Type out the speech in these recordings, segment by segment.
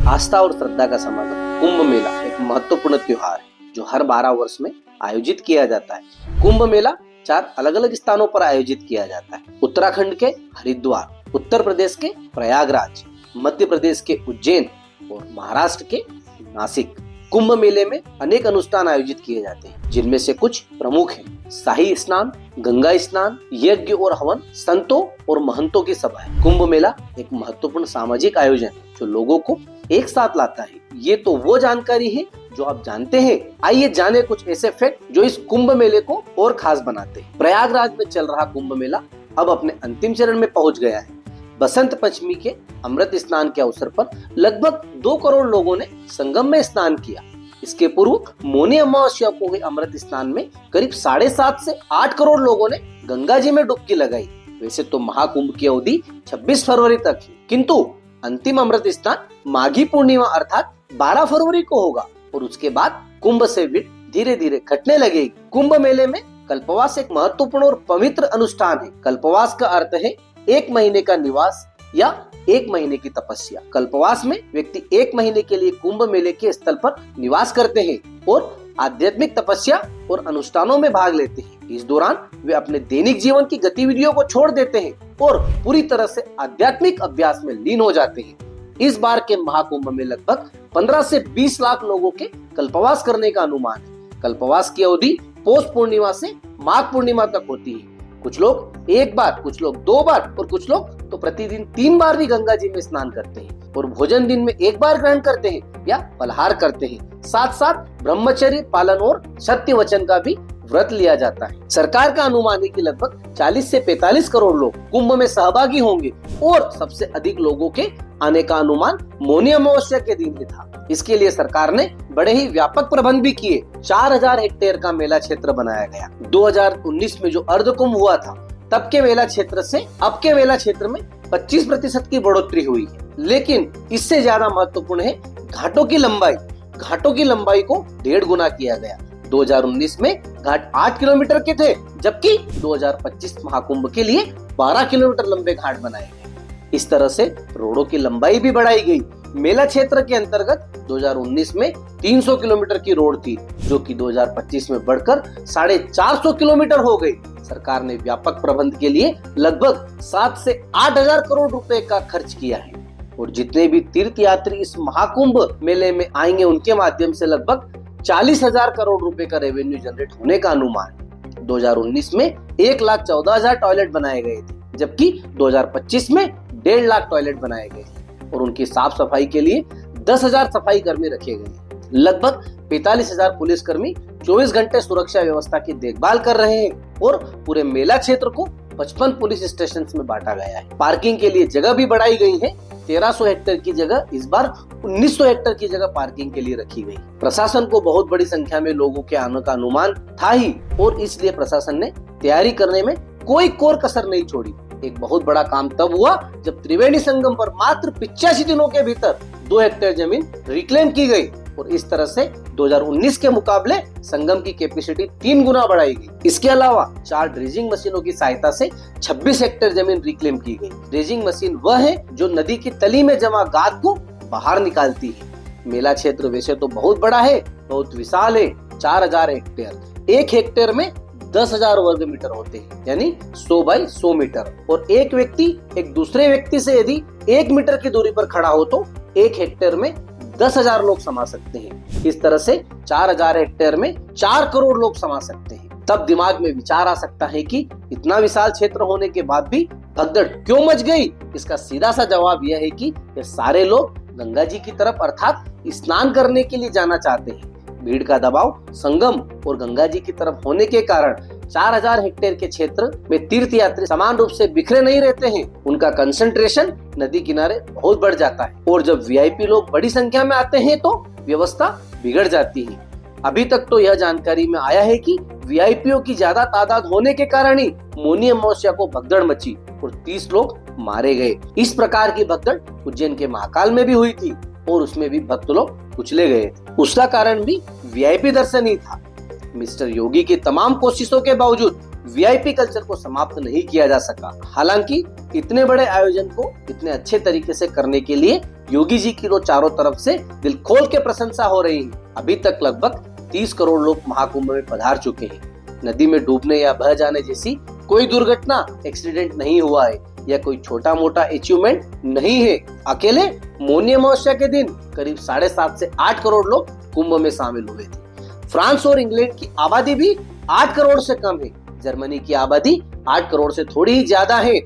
आस्था और श्रद्धा का समागम कुंभ मेला एक महत्वपूर्ण त्योहार है जो हर 12 वर्ष में आयोजित किया जाता है। कुंभ मेला 4 अलग अलग स्थानों पर आयोजित किया जाता है। उत्तराखंड के हरिद्वार, उत्तर प्रदेश के प्रयागराज, मध्य प्रदेश के उज्जैन और महाराष्ट्र के नासिक। कुंभ मेले में अनेक अनुष्ठान आयोजित किए जाते हैं, जिनमें से कुछ प्रमुख हैं। शाही स्नान, गंगा स्नान, यज्ञ और हवन, संतों और महंतों की सभाएं। कुंभ मेला एक महत्वपूर्ण सामाजिक आयोजन है जो लोगों को एक साथ लाता है। ये तो वो जानकारी है जो आप जानते हैं। आइए जाने कुछ ऐसे फैक्ट जो इस कुंभ मेले को और खास बनाते हैं। प्रयागराज में चल रहा कुंभ मेला अब अपने अंतिम चरण में पहुंच गया है। बसंत पंचमी के अमृत स्नान के अवसर पर लगभग 2 करोड़ लोगों ने संगम में स्नान किया। इसके पूर्व मौनी अमावस्या को हुए अमृत स्नान में करीब 7.5 से 8 करोड़ लोगों ने गंगा जी में डुबकी लगाई। वैसे तो महाकुंभ की अवधि 26 फरवरी तक है, किंतु अंतिम अमृत स्नान माघी पूर्णिमा अर्थात 12 फरवरी को होगा और उसके बाद कुंभ से विट धीरे धीरे घटने लगेगी। कुंभ मेले में कल्पवास एक महत्वपूर्ण और पवित्र अनुष्ठान है। कल्पवास का अर्थ है 1 महीने का निवास या 1 महीने की तपस्या। कल्पवास में व्यक्ति 1 महीने के लिए कुंभ मेले के स्थल पर निवास करते हैं और आध्यात्मिक तपस्या और अनुष्ठानों में भाग लेते हैं। इस दौरान वे अपने दैनिक जीवन की गतिविधियों को छोड़ देते हैं और पूरी तरह से आध्यात्मिक अभ्यास में लीन हो जाते हैं। इस बार के महाकुंभ में लगभग 15 से 20 लाख लोगों के कल्पवास करने का अनुमान है। कल्पवास की अवधि पौष पूर्णिमा से माघ पूर्णिमा तक होती है। कुछ लोग 1 बार, कुछ लोग 2 बार और कुछ लोग तो प्रतिदिन 3 बार भी गंगा जी में स्नान करते हैं और भोजन दिन में 1 बार ग्रहण करते हैं या फलाहार करते हैं। साथ साथ ब्रह्मचर्य पालन और सत्य वचन का भी व्रत लिया जाता है। सरकार का अनुमान है कि लगभग 40 से 45 करोड़ लोग कुंभ में सहभागी होंगे और सबसे अधिक लोगों के आने का अनुमान मौनी अमावस्या के दिन ही था। इसके लिए सरकार ने बड़े ही व्यापक प्रबंध भी किए। 4000 हेक्टेयर का मेला क्षेत्र बनाया गया। 2019 में जो अर्ध कुंभ हुआ था तब के मेला क्षेत्र से अब के मेला क्षेत्र में 25% की बढ़ोतरी हुई है। लेकिन इससे ज्यादा महत्वपूर्ण है घाटों की लंबाई। घाटों की लंबाई को 1.5 गुना किया गया। 2019 में घाट 8 किलोमीटर के थे, जबकि 2025 महाकुंभ के लिए 12 किलोमीटर लंबे घाट बनाए गए। इस तरह से रोडों की लंबाई भी बढ़ाई गई। मेला क्षेत्र के अंतर्गत 2019 में 300 किलोमीटर की रोड थी, जो कि 2025 में बढ़कर 450 किलोमीटर हो गई। सरकार ने व्यापक प्रबंध के लिए लगभग 7 से 8 हजार करोड़ रुपए का खर्च किया है और जितने भी तीर्थ यात्री इस महाकुंभ मेले में आएंगे उनके माध्यम से लगभग 40,000 करोड़ रुपए का रेवेन्यू जनरेट होने का अनुमान। 2019 में 1,14,000 टॉयलेट बनाए गए थे, जबकि 2025 में 1.5 लाख टॉयलेट बनाए गए और उनकी साफ सफाई के लिए 10,000 सफाई कर्मी रखे गए। लगभग 45,000 पुलिस कर्मी 24 घंटे सुरक्षा व्यवस्था की देखभाल कर रहे हैं और पूरे मेला क्षेत्र को 55 पुलिस स्टेशन में बांटा गया है। पार्किंग के लिए जगह भी बढ़ाई गई है। 1300 हेक्टेयर की जगह इस बार 1900 हेक्टेयर की जगह पार्किंग के लिए रखी गई। प्रशासन को बहुत बड़ी संख्या में लोगों के आने का अनुमान था ही और इसलिए प्रशासन ने तैयारी करने में कोई कोर कसर नहीं छोड़ी। एक बहुत बड़ा काम तब हुआ जब त्रिवेणी संगम पर मात्र 85 दिनों के भीतर 2 हेक्टेयर जमीन रिक्लेम की गई और इस तरह से 2019 के मुकाबले संगम की कैपेसिटी 3 गुना बढ़ाई गई। इसके अलावा 4 ड्रेजिंग मशीनों की सहायता से 26 हेक्टेयर जमीन रिक्लेम की गई। ड्रेजिंग मशीन वह है जो नदी की तली में जमा गाद को बाहर निकालती है। मेला क्षेत्र वैसे तो बहुत बड़ा है, बहुत विशाल है, 4000 हेक्टेयर। 1 हेक्टेयर में 10,000 वर्ग मीटर होते हैं, यानी 100 बाई 100 मीटर। और एक व्यक्ति एक दूसरे व्यक्ति से यदि 1 मीटर की दूरी पर खड़ा हो तो 1 हेक्टेयर में 10,000 लोग समा सकते हैं। इस तरह से 4000 हेक्टेयर में 4 करोड़ लोग समा सकते हैं। तब दिमाग में विचार आ सकता है कि इतना विशाल क्षेत्र होने के बाद भी भगदड़ क्यों मच गई। इसका सीधा सा जवाब यह है कि ये सारे लोग गंगा जी की तरफ अर्थात स्नान करने के लिए जाना चाहते हैं। भीड़ का दबाव संगम और गंगा जी की तरफ होने के कारण 4000 हेक्टेयर के क्षेत्र में तीर्थ यात्री समान रूप से बिखरे नहीं रहते हैं। उनका कंसंट्रेशन नदी किनारे बहुत बढ़ जाता है और जब वीआईपी लोग बड़ी संख्या में आते हैं तो व्यवस्था बिगड़ जाती है। अभी तक तो यह जानकारी में आया है कि वीआईपीओ की ज्यादा तादाद होने के कारण ही मौनी अमावस्या को भगदड़ मची और 30 लोग मारे गए। इस प्रकार की भगदड़ उज्जैन के महाकाल में भी हुई थी और उसमें भी भक्त लोग कुचले गए। उसका कारण भी वीआईपी दर्शन ही था। मिस्टर योगी की तमाम कोशिशों के बावजूद वीआईपी कल्चर को समाप्त नहीं किया जा सका। हालांकि इतने बड़े आयोजन को इतने अच्छे तरीके से करने के लिए योगी जी की तो चारों तरफ से दिल खोल के प्रशंसा हो रही है। अभी तक लगभग 30 करोड़ लोग महाकुंभ में पधार चुके हैं। नदी में डूबने या बह जाने जैसी कोई दुर्घटना, एक्सीडेंट नहीं हुआ है या कोई छोटा मोटा अचीवमेंट नहीं है। अकेले मौनी अमावस्या के दिन करीब 7.5 से 8 करोड़ लोग कुंभ में शामिल हुए थे। फ्रांस और इंग्लैंड की आबादी भी 8 करोड़ से कम है। जर्मनी की आबादी 8 करोड़ से थोड़ी ही ज्यादा है।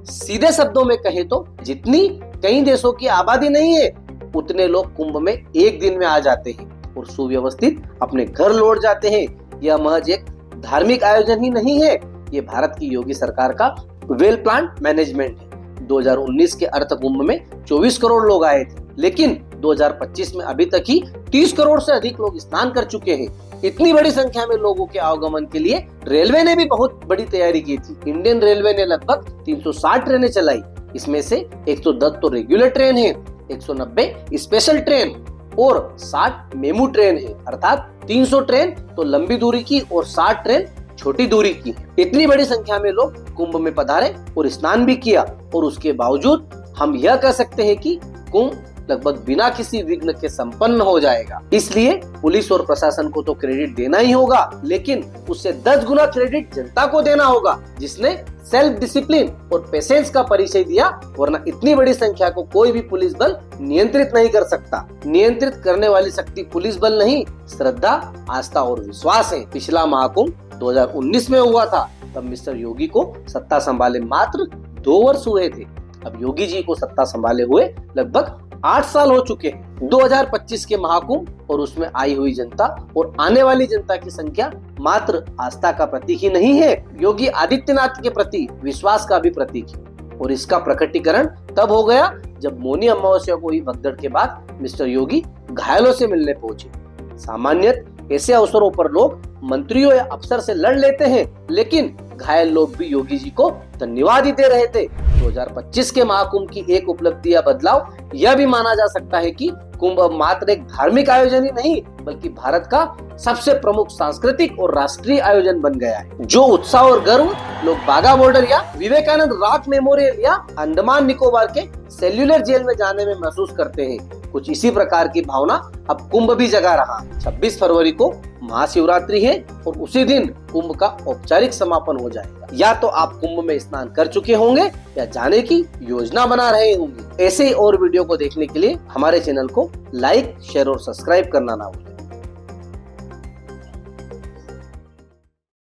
सीधे शब्दों में कहें तो जितनी कई देशों की आबादी नहीं है, उतने लोग कुंभ में एक दिन में आ जाते हैं और सुव्यवस्थित अपने घर लौट जाते हैं। यह महज एक धार्मिक आयोजन ही नहीं है, ये भारत की योगी सरकार का वेल प्लान मैनेजमेंट है। 2019 के अर्थ कुंभ में 24 करोड़ लोग आए थे, लेकिन 2025 में अभी तक ही 30 करोड़ से अधिक लोग स्नान कर चुके हैं। इतनी बड़ी संख्या में लोगों के आवागमन के लिए रेलवे ने भी बहुत बड़ी तैयारी की थी। इंडियन रेलवे ने लगभग 360 ट्रेनें चलाई। इसमें से 110 तो रेगुलर ट्रेन है, 190 स्पेशल ट्रेन और 60 मेमू ट्रेन है, अर्थात 300 ट्रेन तो लंबी दूरी की और 60 ट्रेन छोटी दूरी की है। इतनी बड़ी संख्या में लोग कुंभ में पधारे और स्नान भी किया, और उसके बावजूद हम यह कह सकते हैं कि कुंभ लगभग बिना किसी विघ्न के संपन्न हो जाएगा। इसलिए पुलिस और प्रशासन को तो क्रेडिट देना ही होगा, लेकिन उससे 10 गुना क्रेडिट जनता को देना होगा, जिसने सेल्फ डिसिप्लिन और पेशेंस का परिचय दिया। वरना इतनी बड़ी संख्या को कोई भी पुलिस बल नियंत्रित नहीं कर सकता। नियंत्रित करने वाली शक्ति पुलिस बल नहीं, श्रद्धा, आस्था और विश्वास है। पिछला महाकुंभ 2019 में हुआ था, तब मिस्टर योगी को सत्ता संभाले मात्र 2 वर्ष हुए थे। अब योगी जी को सत्ता संभाले हुए लगभग 8 साल हो चुके हैं। 2025 के महाकुंभ और उसमें आई हुई जनता और आने वाली जनता की संख्या मात्र आस्था का प्रतीक ही नहीं है, योगी आदित्यनाथ के प्रति विश्वास का भी प्रतीक है। और इसका प्रकटीकरण तब हो गया जब मौनी अमावस्या को ही भगदड़ के बाद मिस्टर योगी घायलों से मिलने पहुंचे। सामान्यतः ऐसे अवसरों पर लोग मंत्रियों या अफसर से लड़ लेते हैं, लेकिन घायल लोग भी योगी जी को धन्यवाद ही दे रहे थे। 2025 के महाकुंभ की एक उपलब्धि या बदलाव यह भी माना जा सकता है कि कुंभ अब मात्र एक धार्मिक आयोजन ही नहीं, बल्कि भारत का सबसे प्रमुख सांस्कृतिक और राष्ट्रीय आयोजन बन गया है। जो उत्साह और गर्व लोग बाघा बॉर्डर या विवेकानंद रॉक मेमोरियल या अंडमान निकोबार के सेल्यूलर जेल में जाने में महसूस करते हैं, कुछ इसी प्रकार की भावना अब कुंभ भी जगा रहा। 26 फरवरी को महाशिवरात्रि है और उसी दिन कुंभ का औपचारिक समापन हो जाएगा। या तो आप कुंभ में स्नान कर चुके होंगे या जाने की योजना बना रहे होंगे। ऐसे और वीडियो को देखने के लिए हमारे चैनल को लाइक, शेयर और सब्सक्राइब करना ना भूलें।